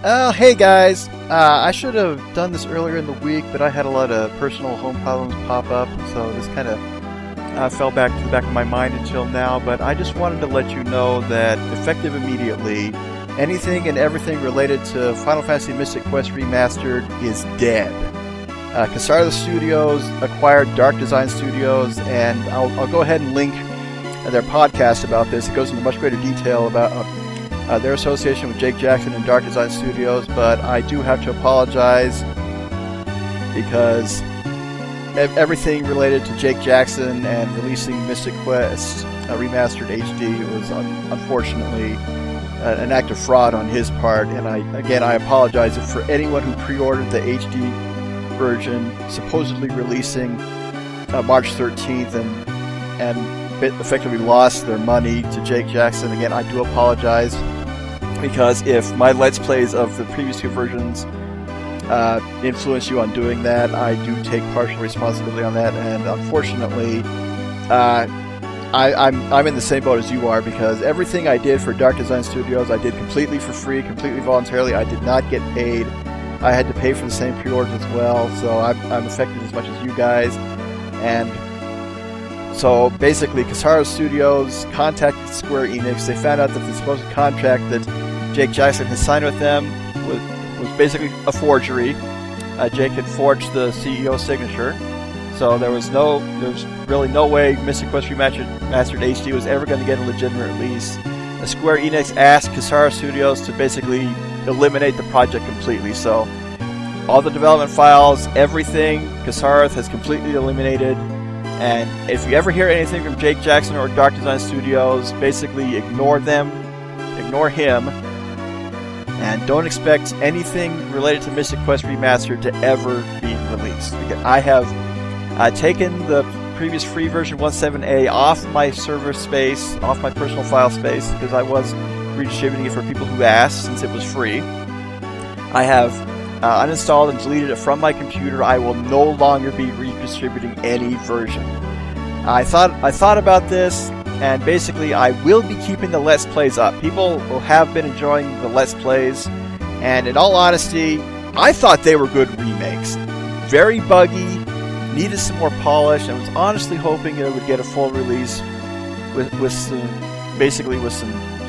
Hey guys. I should have done this earlier in the week, but I had a lot of personal home problems pop up, so this kind of fell back to the back of my mind until now. But I just wanted to let you know that effective immediately, anything and everything related to Final Fantasy Mystic Quest Remastered is dead. Kisareth Studios acquired Dark Design Studios, and I'll go ahead and link their podcast about this. It goes into much greater detail about their association with Jake Jackson and Dark Design Studios, but I do have to apologize because everything related to Jake Jackson and releasing Mystic Quest Remastered HD was unfortunately an act of fraud on his part, and I apologize for anyone who pre-ordered the HD version supposedly releasing March 13th and effectively lost their money to Jake Jackson. Again, I do apologize, because if my Let's Plays of the previous two versions influence you on doing that, I do take partial responsibility on that, and unfortunately I'm in the same boat as you are, because everything I did for Dark Design Studios I did completely for free, completely voluntarily. I did not get paid. I had to pay for the same pre-orders as well, so I'm affected as much as you guys. And so basically, Kisareth Studios contacted Square Enix. They found out that the supposed contract that Jake Jackson had signed with them was basically a forgery. Jake had forged the CEO signature, so there was really no way Mystic Quest Remastered HD was ever going to get a legitimate release. Square Enix asked Kisareth Studios to basically eliminate the project completely. So all the development files, everything, Kisareth has completely eliminated. And if you ever hear anything from Jake Jackson or Dark Design Studios, basically ignore them, ignore him, and don't expect anything related to Mystic Quest Remastered to ever be released. I have taken the previous free version 1.7a off my server space, off my personal file space, because I was redistributing it for people who asked since it was free. I have uninstalled and deleted it from my computer. I will no longer be redistributing any version. I thought about this, and basically I will be keeping the Let's Plays up. People will have been enjoying the Let's Plays, and in all honesty, I thought they were good remakes. Very buggy, needed some more polish, and was honestly hoping it would get a full release with some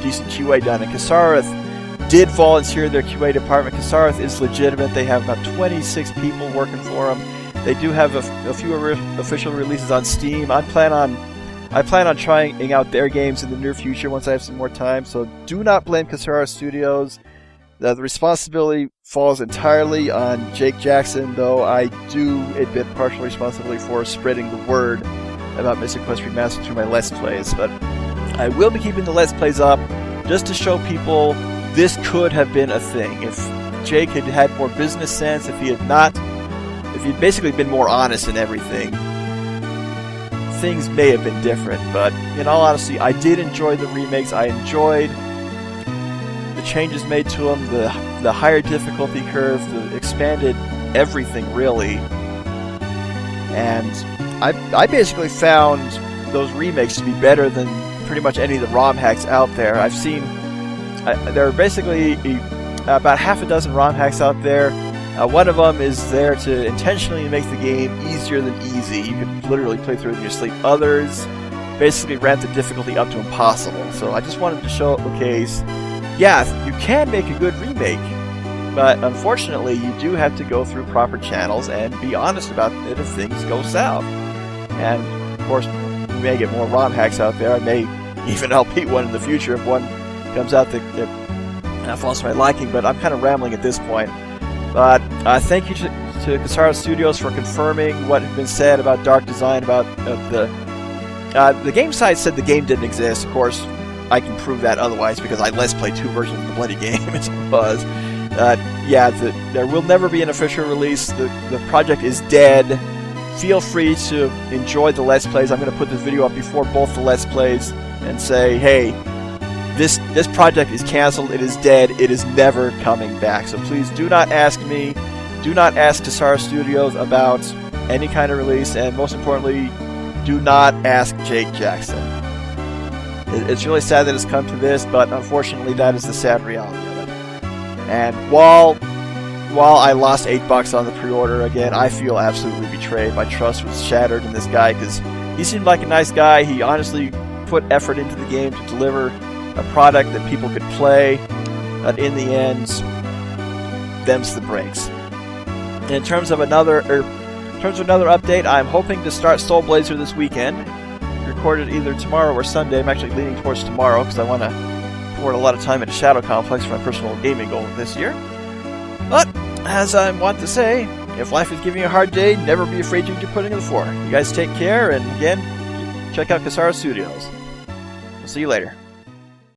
decent QA done. And Kisareth did volunteer their QA department. Kisareth is legitimate. They have about 26 people working for them. They do have a few official releases on Steam. I plan on trying out their games in the near future once I have some more time. So do not blame Kisareth Studios. The responsibility falls entirely on Jake Jackson, though I do admit partial responsibility for spreading the word about Mystic Quest Remastered through my Let's Plays. But I will be keeping the Let's Plays up just to show people this could have been a thing. If Jake had had more business sense, if he'd basically been more honest in everything, things may have been different. But in all honesty, I did enjoy the remakes. I enjoyed the changes made to them, the higher difficulty curve, the expanded everything really. And I basically found those remakes to be better than pretty much any of the ROM hacks out there. I've seen there are basically about half a dozen ROM hacks out there. One of them is there to intentionally make the game easier than easy. You can literally play through it in your sleep. Others basically ramp the difficulty up to impossible. So I just wanted to showcase, yeah, you can make a good remake, but unfortunately you do have to go through proper channels and be honest about it if things go south. And of course, we may get more ROM hacks out there. I may even help beat one in the future if one comes out that falls to my liking, but I'm kind of rambling at this point. But thank you to Kisareth Studios for confirming what had been said about Dark Design, about the game site said the game didn't exist. Of course, I can prove that otherwise because I Let's Play 2 versions of the bloody game. It's a buzz. There will never be an official release. The project is dead. Feel free to enjoy the Let's Plays. I'm going to put this video up before both the Let's Plays and say, hey, this project is canceled, it is dead, it is never coming back. So please do not ask me, do not ask Kisareth Studios about any kind of release, and most importantly, do not ask Jake Jackson. It's really sad that it's come to this, but unfortunately that is the sad reality of it. And while I lost $8 on the pre-order again, I feel absolutely betrayed. My trust was shattered in this guy because he seemed like a nice guy. He honestly put effort into the game to deliver a product that people could play. But in the end, them's the breaks. In terms of another update, I'm hoping to start Soul Blazer this weekend. Record it either tomorrow or Sunday. I'm actually leaning towards tomorrow because I want to pour a lot of time into Shadow Complex for my personal gaming goal this year. But, as I want to say, if life is giving you a hard day, never be afraid to put it in the floor. You guys take care, and again, check out Kisareth Studios. I'll see you later.